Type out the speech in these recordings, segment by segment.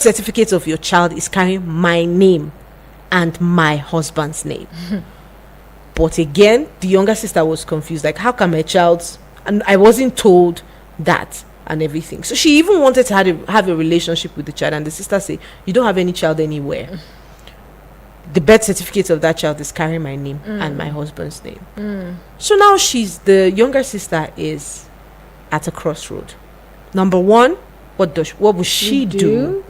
certificate of your child is carrying my name and my husband's name. But again, the younger sister was confused. Like, how can my child's... And I wasn't told that and everything. So she even wanted to have a relationship with the child. And the sister said, you don't have any child anywhere. The birth certificate of that child is carrying my name and my husband's name. So now the younger sister is at a crossroad. Number one, what will she do?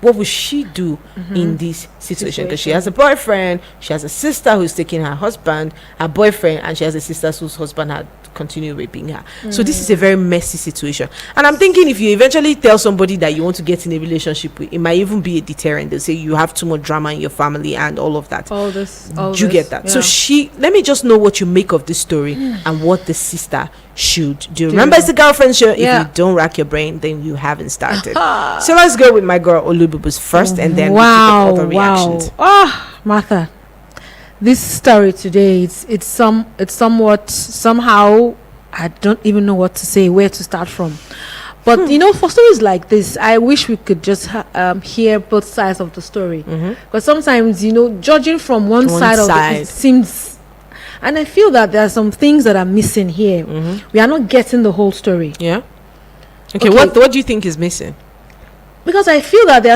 What would she do in this situation? Because she has a boyfriend, she has a sister who's taking her husband, her boyfriend, and she has a sister whose husband had continued raping her. So this is a very messy situation. And I'm thinking, if you eventually tell somebody that you want to get in a relationship with, it might even be a deterrent. They'll say you have too much drama in your family and all of that. All this. You get that? Yeah. So let me just know what you make of this story and what the sister should do. Remember, it's the girlfriend show. If you don't rack your brain, then you haven't started. So let's go with my girl Olububu's first, and then we'll take other reactions. Martha, this story today, it's somewhat, somehow, I don't even know what to say, where to start from. But for stories like this, I wish we could just hear both sides of the story. Because sometimes, judging from one side of it seems... And I feel that there are some things that are missing here. We are not getting the whole story. Yeah. Okay. What do you think is missing? Because I feel that there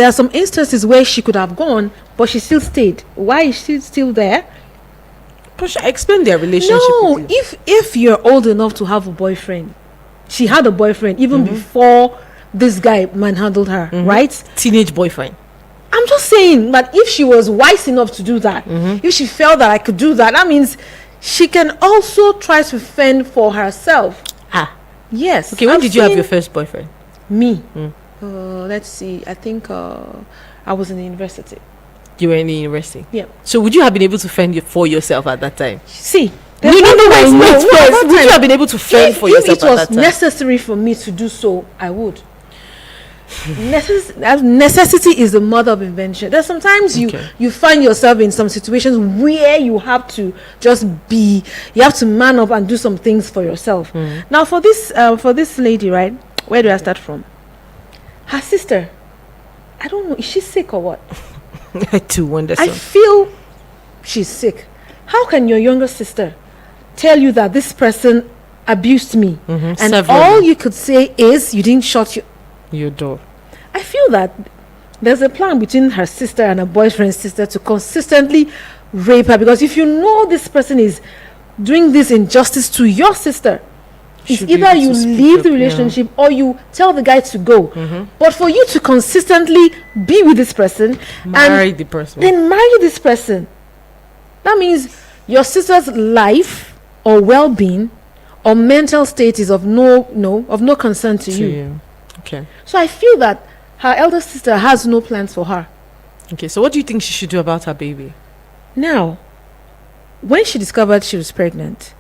are some instances where she could have gone, but she still stayed. Why is she still there? But explain their relationship. No, if you're old enough to have a boyfriend, she had a boyfriend even before this guy manhandled her, right? Teenage boyfriend. I'm just saying that if she was wise enough to do that, if she felt that I could do that, that means she can also try to fend for herself. Yes. Okay, when did you have your first boyfriend? Me? Let's see. I think I was in the university. You were in the university? Yeah. So would you have been able to fend for yourself at that time? See. Wait, would you have been able to fend for yourself at that time? If it was necessary for me to do so, I would. Necessity is the mother of invention. There's sometimes you find yourself in some situations where you have to you have to man up and do some things for yourself. Now for this lady, right, where do I start from? Her sister, I don't know, is she sick or what? I do wonder. I feel she's sick. How can your younger sister tell you that this person abused me and all you could say is you didn't shut your door? I feel that there's a plan between her sister and her boyfriend's sister to consistently rape her, because if you know this person is doing this injustice to your sister, it's either you leave the relationship or you tell the guy to go. But for you to consistently be with this person then marry this person, that means your sister's life or well-being or mental state is of no concern to you. Okay. So I feel that her elder sister has no plans for her. Okay, so what do you think she should do about her baby? Now, when she discovered she was pregnant,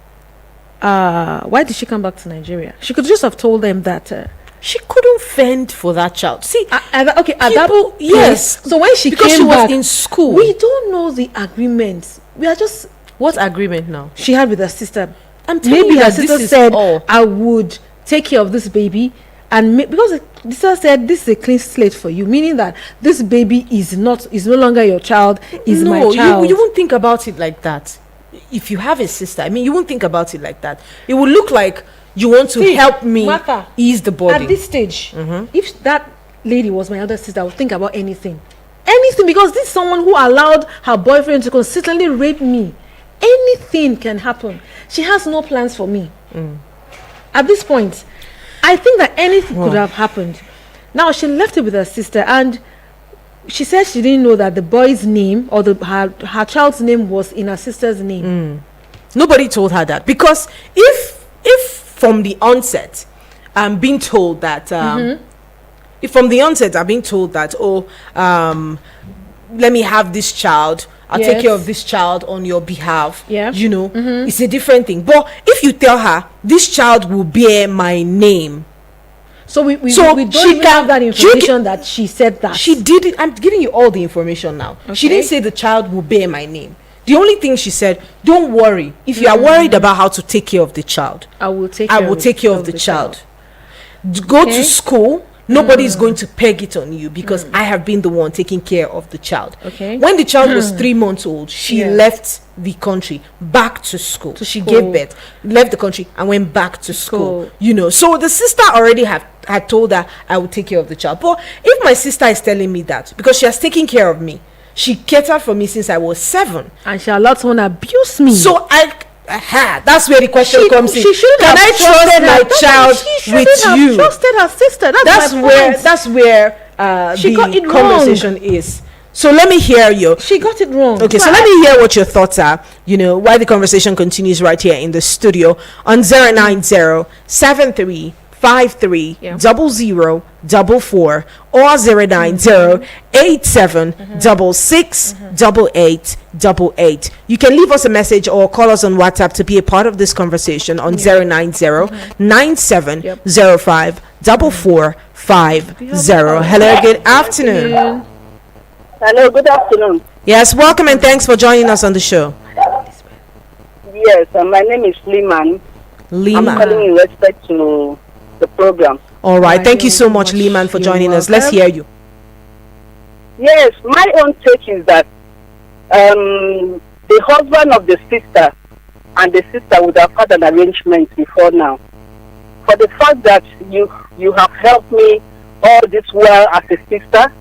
why did she come back to Nigeria? She could just have told them that she couldn't fend for that child. See, yes. So when she came back, was in school, we don't know the agreement. We are just what agreement now she had with her sister. Maybe her sister said, "I would take care of this baby." And because the sister said this is a clean slate for you, meaning that this baby is no longer your child, is my child. You won't think about it like that. If you have a sister, I mean, you won't think about it like that. It will look like you want to help me ease the burden. At this stage, if that lady was my elder sister, I would think about anything, because this is someone who allowed her boyfriend to consistently rape me. Anything can happen. She has no plans for me. At this point, I think that anything could have happened. Now, she left it with her sister, and she said she didn't know that the boy's name or her child's name was in her sister's name. Nobody told her that, because if from the onset I'm being told that if from the onset I'm being told that let me have this child, I'll take care of this child on your behalf. It's a different thing. But if you tell her this child will bear my name, so we don't even have that information that she said that. She did it. I'm giving you all the information now. Okay. She didn't say the child will bear my name. The only thing she said, don't worry. If you are worried about how to take care of the child, I will take care of the child. Go to school. Nobody is going to peg it on you because I have been the one taking care of the child. Okay. When the child was 3 months old, she left the country back to school. So she gave birth, left the country, and went back to school. You know, so the sister already had told her, I will take care of the child. But if my sister is telling me that because she has taken care of me, she catered for me since I was 7, and she allowed someone to abuse me, so that's where the question comes in. Can I trust my child with you? Trusted her sister. That's where she got it conversation wrong. is. So let me hear you. She got it wrong. Okay, so let me hear what your thoughts are. You know, while the conversation continues right here in the studio on 090-7353-0044 or 090-8766-8888. You can leave us a message or call us on WhatsApp to be a part of this conversation on 090-9705-4450. Hello, good afternoon. Hello, good afternoon. Yes, welcome and thanks for joining us on the show. Yes, my name is Liman. I'm calling in respect to the program. All right, thank you so much, Liman, for joining us. Let's hear you. Yes, my own take is that the husband of the sister and the sister would have had an arrangement before now. For the fact that you have helped me all this while as a sister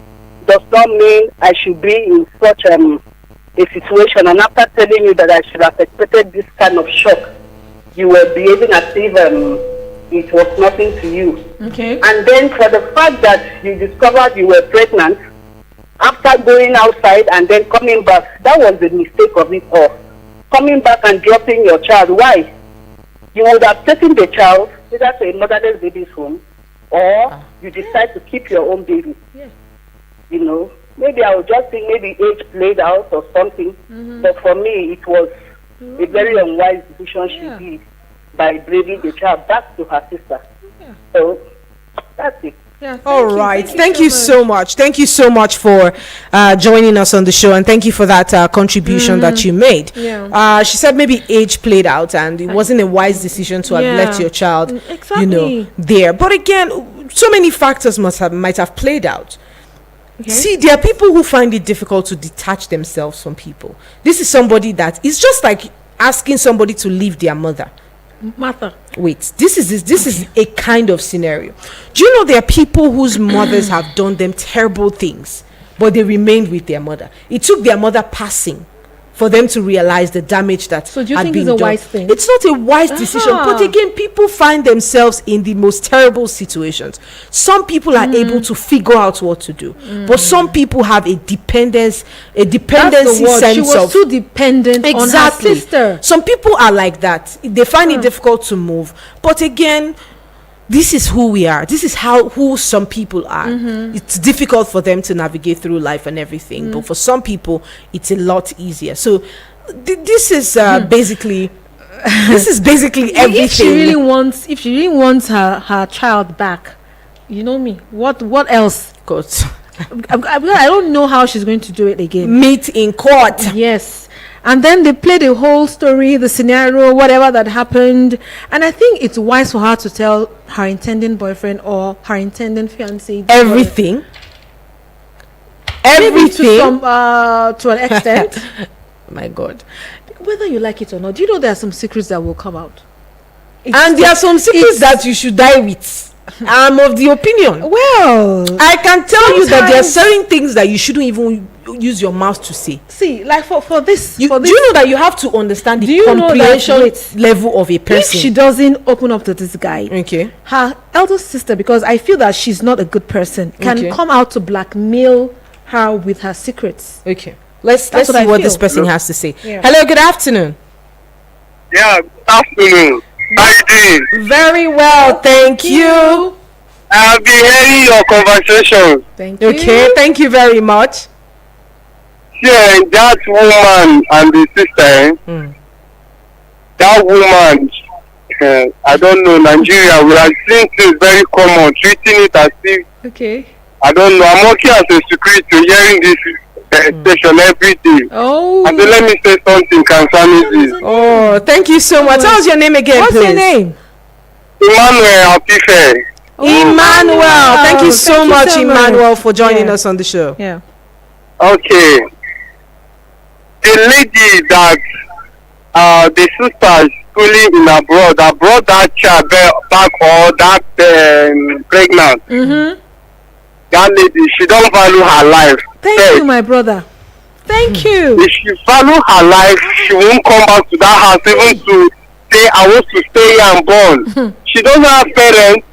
does not mean I should be in such a situation. And after telling you that I should have expected this kind of shock, you were behaving as if it was nothing to you. Okay. And then for the fact that you discovered you were pregnant after going outside and then coming back, that was the mistake of it all. Coming back and dropping your child. Why? You would have taken the child either to a motherless baby's home or you decide to keep your own baby. Yeah. You know, maybe I would just think maybe age played out or something. But for me, it was a very unwise decision she did by bringing the child back to her sister. Yeah. So that's it. Yeah, all right, thank you so much. Thank you so much for joining us on the show, and thank you for that contribution that you made. She said maybe age played out and it wasn't a wise decision to have left your child you know there. But again, so many factors might have played out. See, there are people who find it difficult to detach themselves from people. This is somebody that is just like asking somebody to leave their mother. Wait, this is a kind of scenario. Do you know there are people whose mothers have done them terrible things, but they remained with their mother? It took their mother passing for them to realize the damage that so do you had think been it's a done. wise thing? It's not a wise decision, but again, people find themselves in the most terrible situations. Some people are able to figure out what to do, but some people have a dependency sense. She was too dependent on her sister. Some people are like that. They find it difficult to move, but again, this is who we are. This is who some people are. It's difficult for them to navigate through life and everything, but for some people it's a lot easier. So this is basically everything. If she really wants her child back, you know me, what else? God, I don't know how she's going to do it again. Meet in court. Yes. And then they play the whole story, the scenario, whatever that happened. And I think it's wise for her to tell her intending boyfriend or her intending fiancé everything. To an extent. My God. Whether you like it or not, do you know there are some secrets that will come out? And there are some secrets that you should die with. I'm of the opinion. Well, I can tell you that there are certain things that you shouldn't even use your mouth to say. See, like for this, do you know that you have to understand the comprehension level of a person? If she doesn't open up to this guy, her elder sister, because I feel that she's not a good person, can come out to blackmail her with her secrets. Okay, let's see what this person has to say. Hello, good afternoon. Yeah, good afternoon. How you doing? Very well, thank you. I've been hearing your conversation. Thank you. Okay, thank you very much. Yeah, that woman and the sister, that woman, I don't know, Nigeria, we are seeing things very common, treating it as if, I don't know, I'm working as a security, hearing this station every day. Oh. And then let me say something concerning this. Oh, thank you so much. How's your name again, What's please? your name? Emmanuel Apife. Emmanuel. Thank you so much, Emmanuel, for joining us on the show. Yeah. Okay. The lady that the sister is schooling in abroad that brought that child back or that pregnant. Mm-hmm. That lady, she don't value her life. Thank you, my brother. Thank you. If she value her life, she won't come back to that house even to say, I want to stay here and born. She doesn't have parents.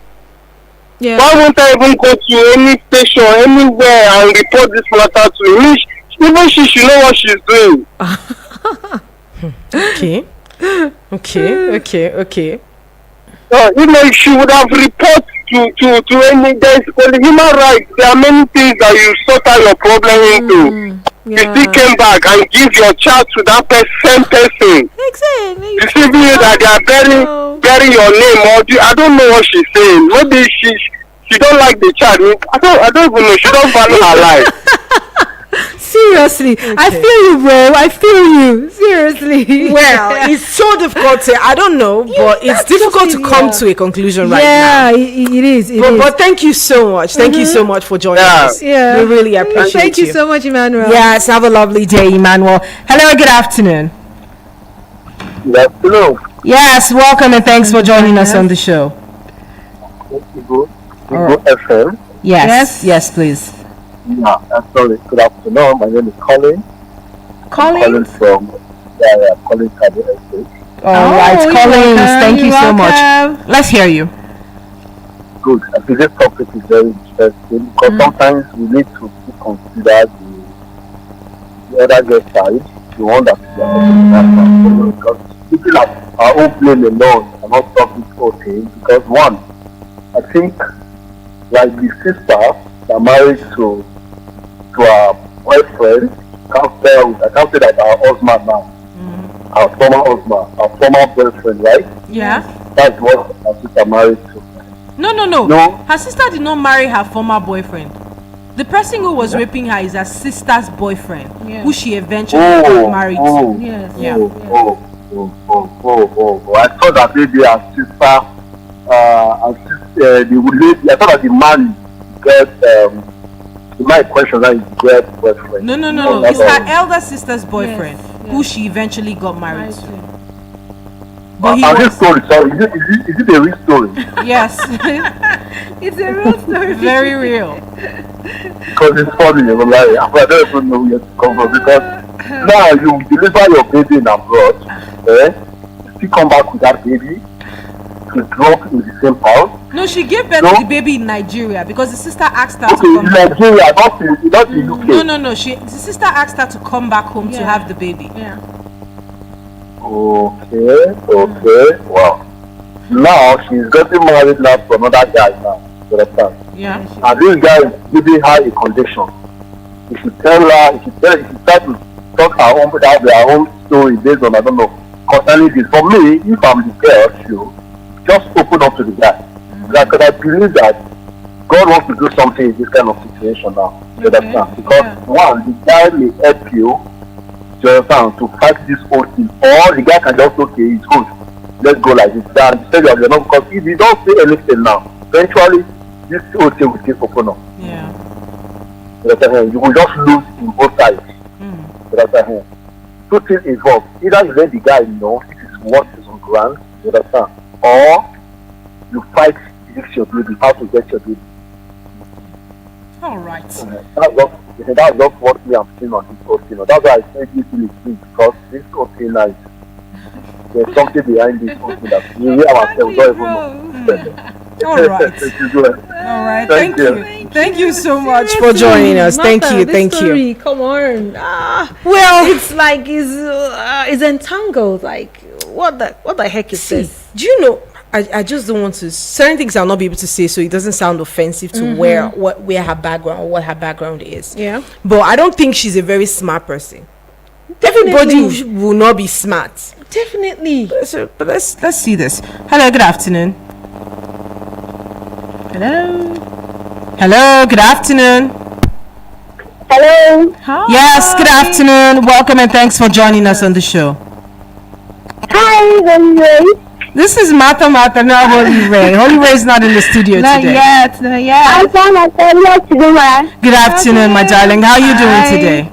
Yeah. Why won't I even go to any station, anywhere, and report this matter to me? Even she should know what she's doing. Okay. She would have reported to any. There's human rights. There are many things that you sort out your problem into. You still came back and give your child to that same person. Exactly. Deceiving you that they are burying your name, or I don't know what she's saying. Maybe she don't like the child. I don't even know. She don't value her life. Seriously, okay. I feel you, bro. I feel you. Seriously. Well, it's so difficult to, I don't know, but it's difficult to come to a conclusion right now. Yeah, it is. But thank you so much. Thank you so much for joining us. Yeah. We really appreciate you. Thank you so much, Emmanuel. Yes, have a lovely day, Emmanuel. Hello, good afternoon. Good afternoon. Yes, welcome and thanks for joining us on the show. Go FM. Yes, please. Yeah, sorry. Good afternoon. My name is Colin. Calling from Colin Cabo Estate. All right, Collins. Thank you so much. Let's hear you. Good. I think this topic is very interesting because sometimes we need to consider the other guest side, the one that is because people like our own blame alone cannot stop this whole thing. Because one, I think like the sister that married to our boyfriend, I can't say that our husband now, our former husband, our former boyfriend, right? Yeah. That's what our sister married to. No. Her sister did not marry her former boyfriend. The person who was raping her is her sister's boyfriend, who she eventually got married to. Yes. Yeah. I thought that maybe her sister, the lady, I thought that the man got my question that is great boyfriend. No. It's her elder sister's boyfriend who she eventually got married to. But this story, sorry, is it a real story? Yes. It's a real story. Very real. Because it's funny, I don't even know where to come from. Because now you deliver your baby in abroad, you still come back with that baby to drop in the same house. No, she gave birth to the baby in Nigeria because the sister asked her to come back. Nigeria, not in UK. No. The sister asked her to come back home to have the baby. Yeah. Okay. Wow. Now she's getting married now to another guy now. You understand? Yeah. And this guy is giving her a condition. If you tell her, if you try to talk her own without their own story based on, I don't know, concerning this. For me, if I'm the girl, just open up to the guy. Because I believe that God wants to do something in this kind of situation now. You understand? Because one, the guy may help you, to fight this whole thing, or the guy can just it's good. Let's go like this. Then you're not, because if you don't say anything now, eventually this whole thing will keep open up. Yeah. You will just lose in both sides. Two things involved. Either you let the guy know this is what is on ground, you understand, or you fight to get your baby, how to get your baby. All right. That's just what me I'm seeing on this whole thing. That's why I say this thing is big, because this whole thing is there's something behind this whole thing that we ourselves don't even know. All right. Thank you. Thank you so much for joining us. Thank you. Come on. Well, it's like it's entangled. Like what the heck is this? Do you know? I just don't want to. Certain things I'll not be able to say, so it doesn't sound offensive to where her background or what her background is. Yeah. But I don't think she's a very smart person. Definitely. Everybody will not be smart. Definitely. But let's see this. Hello, good afternoon. Hello, good afternoon. Hello. Hi. Yes, good afternoon. Welcome and thanks for joining us on the show. Hi, This is Martha, not Holy Ray. Holy Ray is not in the studio Not today. yet. I'm fine. Good afternoon, my darling. How are you doing today?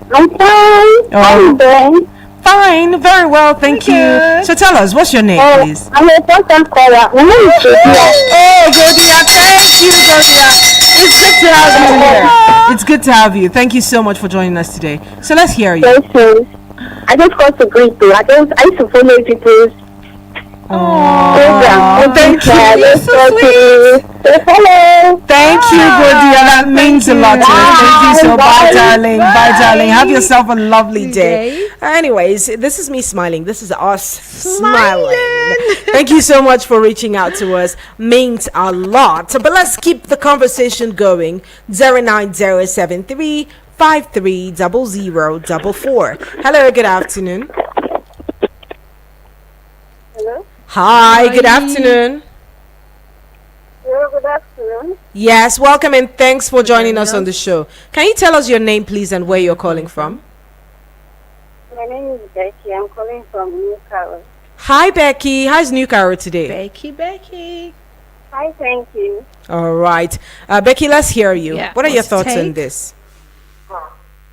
I'm fine. How are you doing? Fine, very well, thank you. Good. So tell us, what's your name, please? I'm a first-time caller. My name is Sophia. Oh, Godia, thank you, Godia. It's good to have you here. It's good to have you. Thank you so much for joining us today. So let's hear you. Yes, sir. I just called to greet you. I used to follow people's program. Oh, thank you. You're so sweet. Hello. Thank you, Godia. That means a lot to us. Thank you so much. Bye, darling. Bye, darling. Have yourself a lovely day. Anyways, this is me smiling. This is us smiling. Thank you so much for reaching out to us. Means a lot. But let's keep the conversation going. 09073 530044. Hello, good afternoon. Hello. Hi, good afternoon. Hello, good afternoon. Yes, welcome and thanks for joining us on the show. Can you tell us your name, please, and where you're calling from? My name is Becky. I'm calling from New Carol. Hi, Becky. How's New Carol today? Becky. Hi, thank you. All right. Becky, let's hear you. Yeah, What are your what's your thoughts on take? this?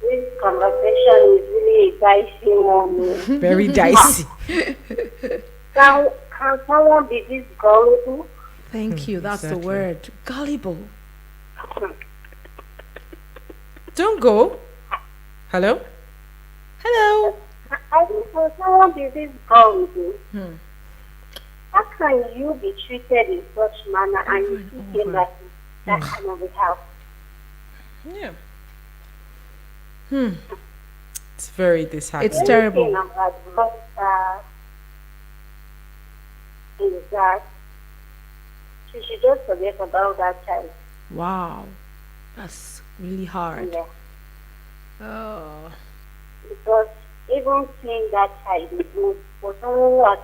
This conversation is really a dicey one. Very dicey. Can someone be this gullible? Thank you. That's exactly. the word. Gullible. Don't go. Hello? Hello. I think can someone be this gullible? How can you be treated in such manner and you still feel like that kind of a help? Yeah. It's very disheartening. It's terrible. Anything about that is that she should just forget about that child. Wow. That's really hard. Yeah. Oh. Because even seeing that child is good for someone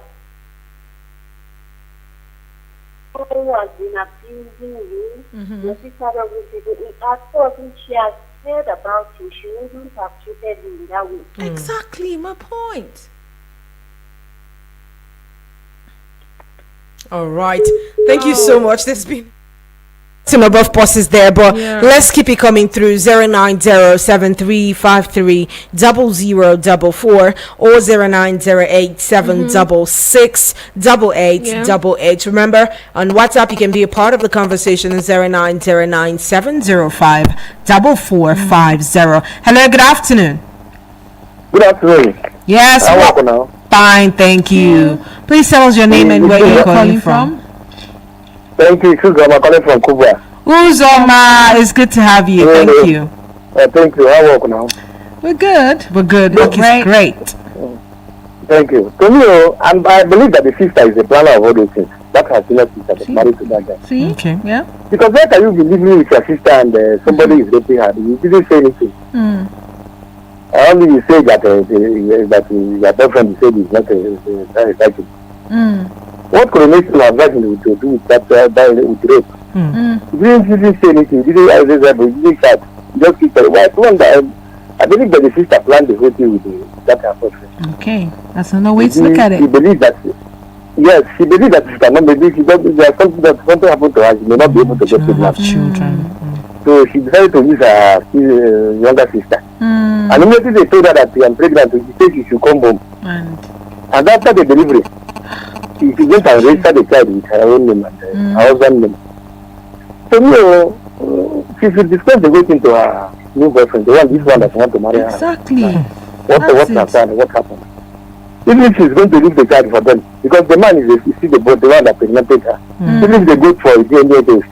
who has been abusing you, your sister doesn't see it. At first, if she has heard about you, she wouldn't have treated you in that way. Exactly my point. All right. Thank you so much. There's been some above pauses there, but let's keep it coming through. 09073530044 or 09087668888. Remember, on WhatsApp you can be a part of the conversation. 09097054450. Hello, good afternoon. Good afternoon. Yes, How are you now? fine, thank you. Please tell us your name and where you're calling from. Thank you, Sugar. I'm calling from Cuba. Uzoma, it's good to have you. Thank you. Thank you. How are you now? We're good. We're good. Look, it's great. Thank you. To me, I believe that the sister is the planner of all those things. That her senior sister is married to that guy. See? Okay. Yeah. Because where can you be living with your sister and somebody is raping her? You didn't say anything. Only you say that that your boyfriend said is not a virgin. What coronation of virgin to do with that with rape? You didn't say anything. You didn't shout. You just keep quiet. I believe that the sister planned the whole thing with that her boyfriend. Okay. That's another way to look at She it. believes that. Yes, she believes that she cannot. Maybe she doesn't. There's something happened to her. She may not be able to get pregnant. Children. So she decided to use her younger sister. And immediately they told her that I'm pregnant, she said she should come home. And after the delivery, she went and registered the child with her own name and her husband's name. So she should discuss the whole thing to her new boyfriend, this one that wants to marry her. Exactly. What happened? Even if she's going to leave the child for them, because the man is the one that pregnanted her. Even if they go for a DNA test,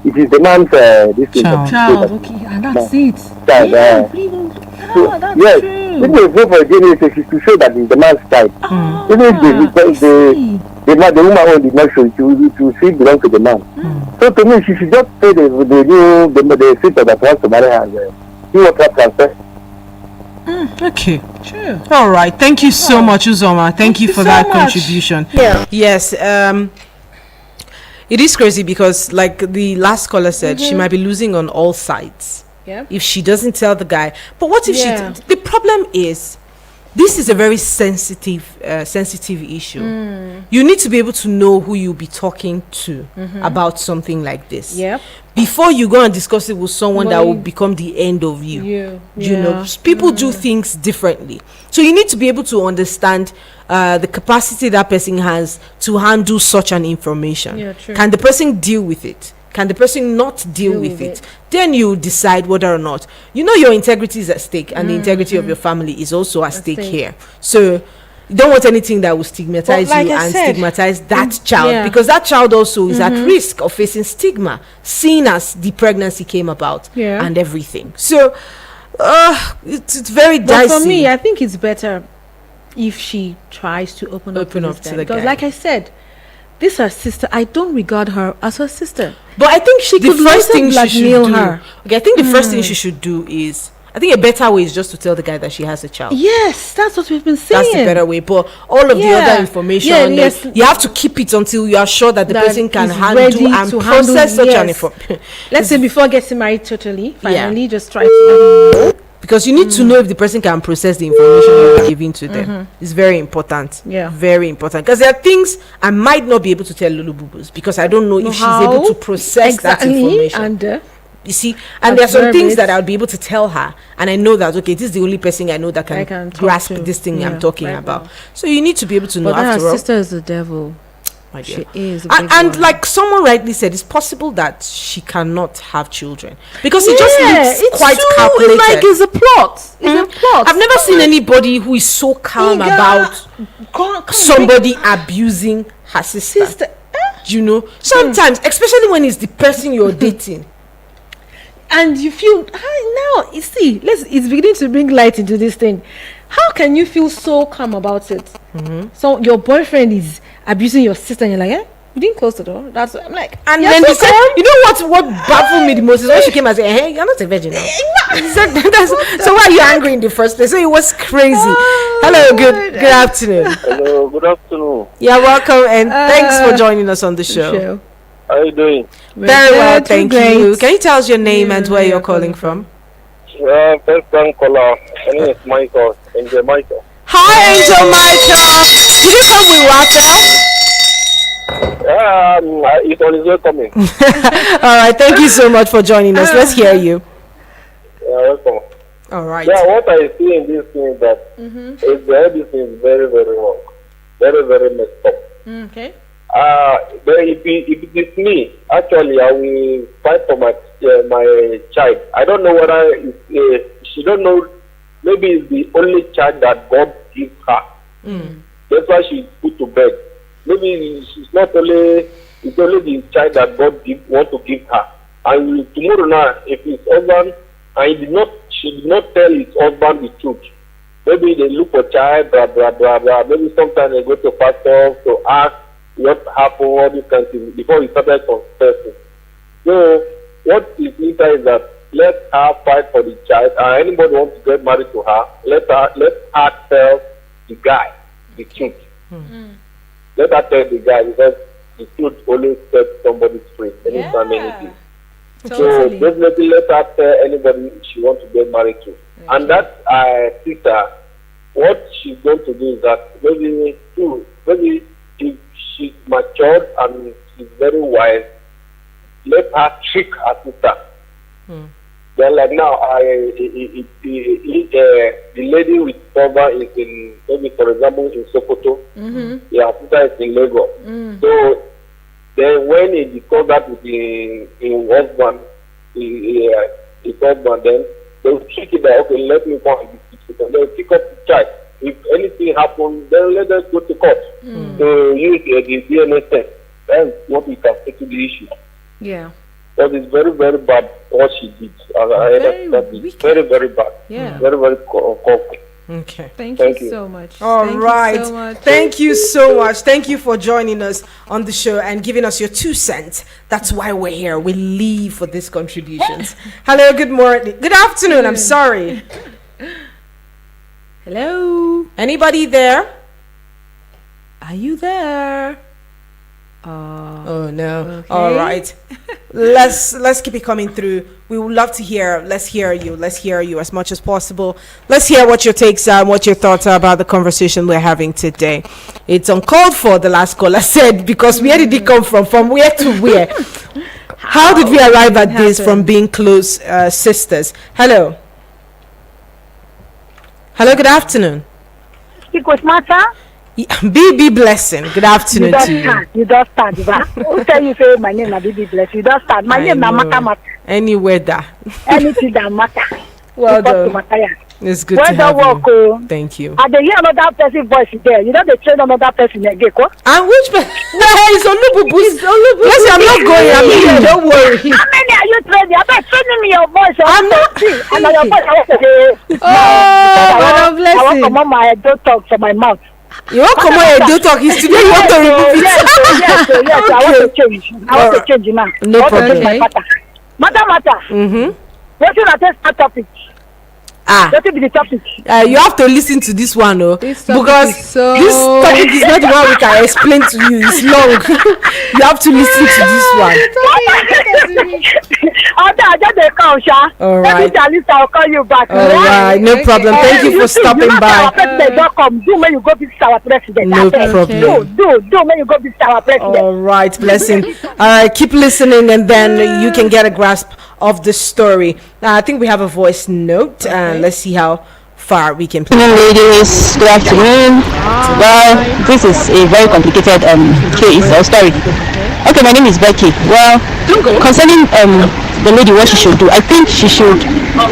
it is the man's this thing. Child, okay, and that's it. Child, That's yes, true. if they go for a DNA test, it's to show that it's the man's child. Even if the woman own did not show it, to see it belongs to the man. So to me, she should just say the sister that wants to marry her and see what her transfer. Okay. True. All right. Thank you so much, Uzoma. Thank you for so that much. contribution. Yeah. Yes. It is crazy because, like the last caller said, she might be losing on all sides. Yeah. If she doesn't tell the guy. But what if Yeah. the problem is, this is a very sensitive issue. You need to be able to know who you'll be talking to about something like this. Yeah. Before you go and discuss it with someone that will become the end of you. You know, people do things differently. So you need to be able to understand the capacity that person has to handle such an information. Yeah, true. Can the person deal with it? Can the person not deal with it? Then you decide whether or not. You know your integrity is at stake, and the integrity of your family is also at stake here. So you don't want anything that will stigmatize you and stigmatize that child, because that child also is at risk of facing stigma, seeing as the pregnancy came about and everything. So it's very dicey. But for me, I think it's better if she tries to open up to the guy. Because like I said, this her sister. I don't regard her as her sister. But I think she could first thing she should do. Her. Okay, I think the first thing she should do is, I think a better way is just to tell the guy that she has a child. Yes, that's what we've been saying. That's the better way. But all of the other information, you have to keep it until you are sure that the person can handle and process such an information. Let's say before getting married finally just try to because you need to know if the person can process the information you're giving to them. It's very important. Very important. Because there are things I might not be able to tell Lulu Bubus because I don't know if she's able to process that information. And you see, and there are some things that I'll be able to tell her, and I know that this is the only person I know that can grasp this thing I'm talking about. So you need to be able to know. But her sister is the devil. She is, and like someone rightly said, it's possible that she cannot have children because it just looks quite calculated. It's like it's a plot. It's a plot. I've never seen anybody who is so calm about somebody abusing her sister. You know, sometimes, especially when it's the person you're dating. And you feel now you see, it's beginning to bring light into this thing. How can you feel so calm about it? So your boyfriend is abusing your sister and you're like, you didn't close the door. That's what I'm like. And then they said, you know what baffled me the most is when she came and said, hey, you're not a virgin now. So why are you angry in the first place? So it was crazy. Hello, good afternoon. Hello, good afternoon. You're welcome, and thanks for joining us on the show. How are you doing? Very well, thank you. Can you tell us your name and where you're calling from? First time caller. My name is Michael. Angel Michael. Hi, Angel Michael. Can you come with water? It's on his way coming. All right, thank you so much for joining us. Let's hear you. Welcome. All right. Yeah, what I see in this thing is that everything is very, very wrong. Very, very messed up. Okay. But if it is me, actually, I will fight for my child. I don't know whether she don't know. Maybe it's the only child that God gives her. That's why she's put to bed. Maybe she's not only. It's only the child that God want to give her. And tomorrow now, if his husband, and she did not tell his husband the truth. Maybe they look for child, blah blah blah blah. Maybe sometimes they go to pastor to ask what happened, all these kinds of things before he started confessing. So what is inside is that let her fight for the child, and anybody wants to get married to her, let her tell the guy the truth. Let her tell the guy, because the truth always sets somebody free anytime, anything. So definitely let her tell anybody she wants to get married to. And that sister, what she's going to do is that maybe if she's matured and she's very wise, let her trick her sister. Then like now, the lady with cover is in, maybe for example in Sokoto, her sister is in Lagos. So then when he discussed that with his husband, his husband, then they will trick it that, okay, let me go and discuss it. They will pick up the child. If anything happens, then let us go to court to use the DNA test. That's what we can settle the issue. Yeah. But it's very, very bad what she did. Very, very bad. Yeah. Very, very conflict. Okay. Thank you so much. All right. Thank you so much. Thank you for joining us on the show and giving us your 2 cents. That's why we're here. We live for these contributions. Hello, good morning. Good afternoon. I'm sorry. Hello. Anybody there? Are you there? Oh no. Okay. All right. Let's keep it coming through. We would love to hear. Let's hear you. Let's hear you as much as possible. Let's hear what your takes are and what your thoughts are about the conversation we're having today. It's uncalled for, the last caller said, because where did it come from? From where to where? How did we arrive at this from being close sisters? Hello. Hello, good afternoon. Speak with Martha. BB Blessing, good afternoon to you. You don't start, who tell you say my name is BB Blessing? You don't start. My name is Mata. Any weather. Anything that matter. Well done. It's good well to have you. Thank you. And they hear another person's voice there. You know they train another person again. And which person? It's Olububu. Listen, I'm not going. I'm here. Don't worry. How many are you training? I'm not training me your voice. I'm not. And your voice, I want to say. Oh, bless I want to you. come on my don't talk from my mouth. You won't come on and do talk. It's today you want to remove it. Yes. Okay. I want to change. I want to change now. No problem. Matter. What should I test that topic? What will be the topic? You have to listen to this one, This because this topic is not the one we can explain to you. It's long. You have to listen to this one. All right. At least I'll call you back. All right, no problem. Thank you for stopping by. Our president don't come. Do when you go visit our president. No problem. Do when you go visit our president. All right, Blessing. All right, keep listening, and then you can get a grasp of the story. I think we have a voice note, and let's see how far we can play. Ladies, good afternoon. Well, this is a very complicated case or story. Okay, my name is Becky. Well, concerning the lady, what she should do, I think she should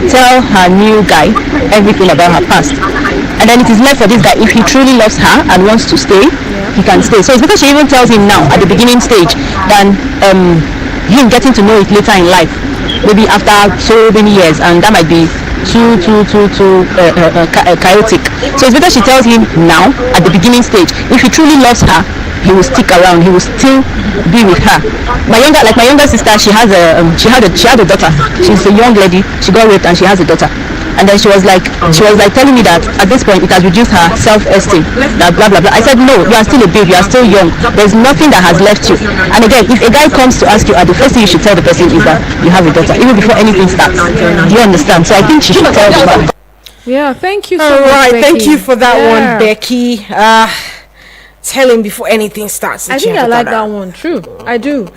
tell her new guy everything about her past, and then it is left for this guy. If he truly loves her and wants to stay, he can stay. So it's because she even tells him now at the beginning stage than him getting to know it later in life, maybe after so many years, and that might be too chaotic. So it's better she tells him now at the beginning stage. If he truly loves her, he will stick around. He will still be with her. My younger sister, she had a daughter. She's a young lady. She got raped and she has a daughter. And then she was like telling me that at this point it has reduced her self-esteem. That blah blah blah. I said no, you are still a babe. You are still young. There's nothing that has left you. And again, if a guy comes to ask you, the first thing you should tell the person is that you have a daughter, even before anything starts. Do you understand? So I think she should tell the man. Yeah, thank you so All much, right, Becky. thank you for that one, Becky. Tell him before anything starts. I think I like that one. True, I do.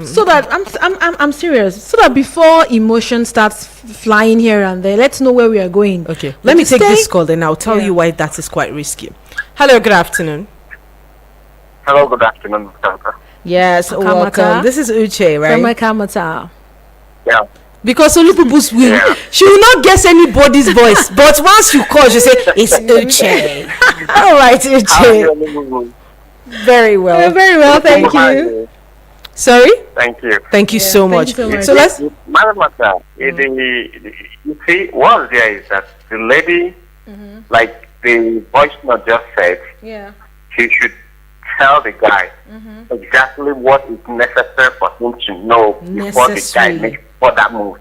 So that I'm serious. So that before emotion starts flying here and there, let's know where we are going. Okay, let me take this call, then I'll tell you why that is quite risky. Hello, good afternoon. Hello, good afternoon, Mr. Yes, welcome. This is Uche, right? From Kamata. Yeah. Because Olububu's will, she will not guess anybody's voice. But once you call, she say it's Uche. All right, Uche. Very well. Very well, thank you. Sorry. Thank you. Thank you so much. So let's. Madam Mata, you see, what there is that the lady, like the voice note just said, she should tell the guy exactly what is necessary for him to know before the guy makes further move.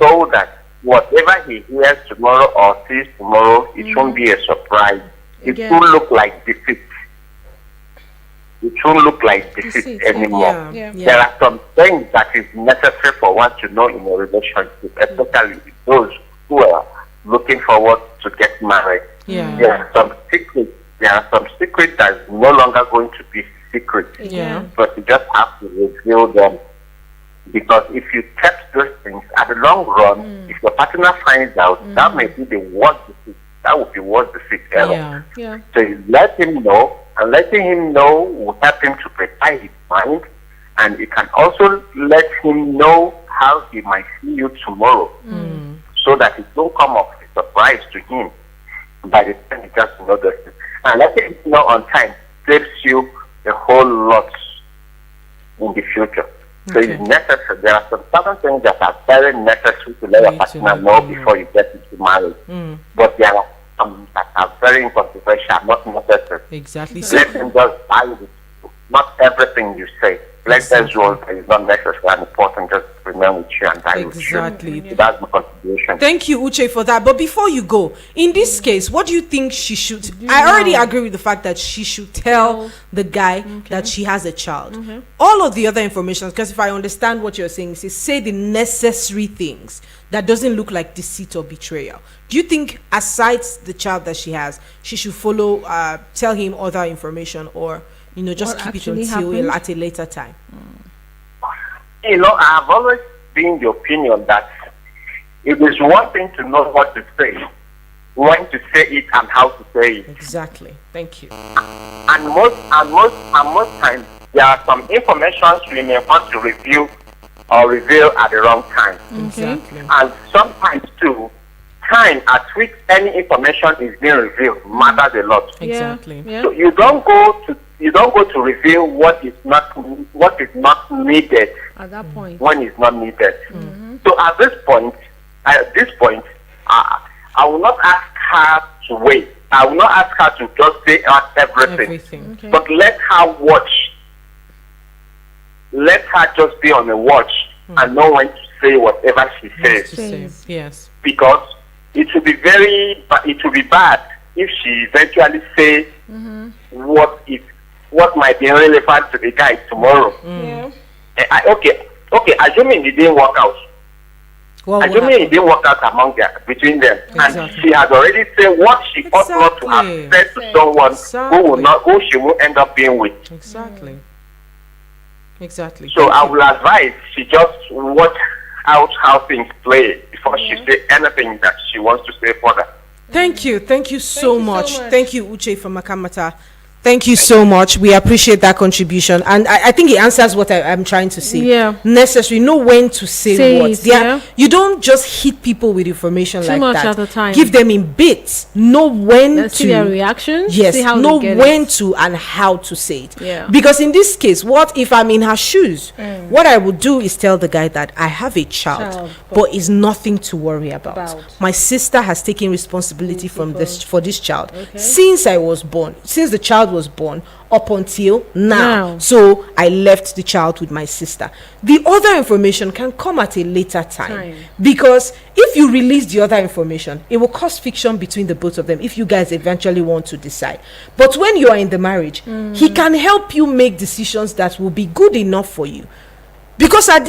So that whatever he hears tomorrow or sees tomorrow, it won't be a surprise. It won't look like defeat. It won't look like defeat anymore. There are some things that is necessary for one to know in a relationship, especially those who are looking forward to get married. There are some secrets. There are some secrets that is no longer going to be secret. But you just have to reveal them. Because if you kept those things at the long run, if your partner finds out, that may be the worst defeat. That would be worst defeat ever. So you let him know, and letting him know will help him to prepare his mind, and it can also let him know how he might see you tomorrow, so that it won't come up a surprise to him by the time he just knows this. And letting him know on time saves you a whole lot in the future. So it's necessary. There are some certain things that are very necessary to let your partner know before you get into marriage. But there are some that are very incontroversial, not necessary. Exactly. Let him just buy it. Not everything you say. let us roll. It's not necessary and important. Just remain with you and die with you. Exactly. That's my contribution. Thank you, Uche, for that. But before you go, in this case, what do you think she should? I already agree with the fact that she should tell the guy that she has a child. All of the other information, because if I understand what you're saying, is say the necessary things that doesn't look like deceit or betrayal. Do you think, aside the child that she has, she should follow, tell him other information, or just keep it until at a later time? I've always been the opinion that it is one thing to know what to say, when to say it, and how to say it. Exactly. Thank you. And most times, there are some information we may want to review or reveal at the wrong time. Exactly. And sometimes too, time at which any information is being revealed matters a lot. Exactly. Yeah. So you don't go to reveal what is not needed At that point. when it's not needed. So at this point, I will not ask her to wait. I will not ask her to just say out everything. But let her watch. Let her just be on the watch and know when to say whatever she says. Yes. Because it will be bad if she eventually says what might be relevant to the guy tomorrow. Okay, assuming it didn't work out. Assuming it didn't work out between them, and she has already said what she ought not to have said to someone who she will end up being with. Exactly. So I will advise she just watch out how things play before she say anything that she wants to say further. Thank you so much. Thank you, Uche from Makamata. Thank you so much. We appreciate that contribution. And I think it answers what I'm trying to say. Yeah. Necessary. Know when to say what. Yeah. You don't just hit people with information Too like much that. at a time. Give them in bits. Know when to. See their reactions. Yes. See how know they get when it. to and how to say it. Yeah. Because in this case, what if I'm in her shoes? What I would do is tell the guy that I have a child but it's nothing to worry about. My sister has taken responsibility for this child since I was born. Since the child was born up until now. So I left the child with my sister. The other information can come at a later time. Because if you release the other information, it will cause friction between the both of them if you guys eventually want to decide. But when you are in the marriage, he can help you make decisions that will be good enough for you. Because at